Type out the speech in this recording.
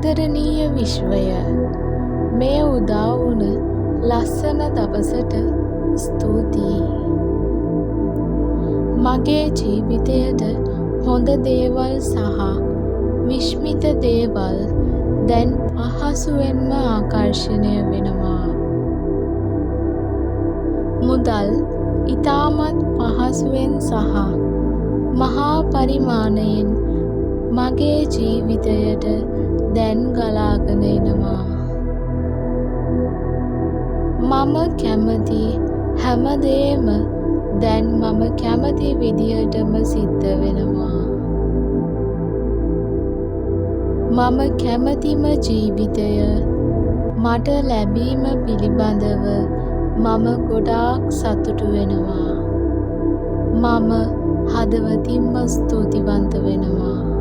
ආදරණීය විශ්වය, මේ උදා වුණ ලස්සන දවසට ස්තුතියි. මගේ ජීවිතයට හොඳ දේවල් සහ විශ්මිත දේවල් දැන් පහසුවෙන්ම ආකර්ෂණය වෙනවා. මුදල් ඉතාමත් පහසුවෙන් සහ මහා පරිමාණයෙන් මගේ ජීවිතයට දැන් ගලාගෙන එනවා. මම කැමති හැමදේම දැන් මම කැමති විදිහටම සිද්ධ වෙනවා. මම කැමතිම ජීවිතය මට ලැබීම පිළිබඳව මම ගොඩාක් සතුටු වෙනවා. මම හදවතින්ම ස්තුතිවන්ත වෙනවා.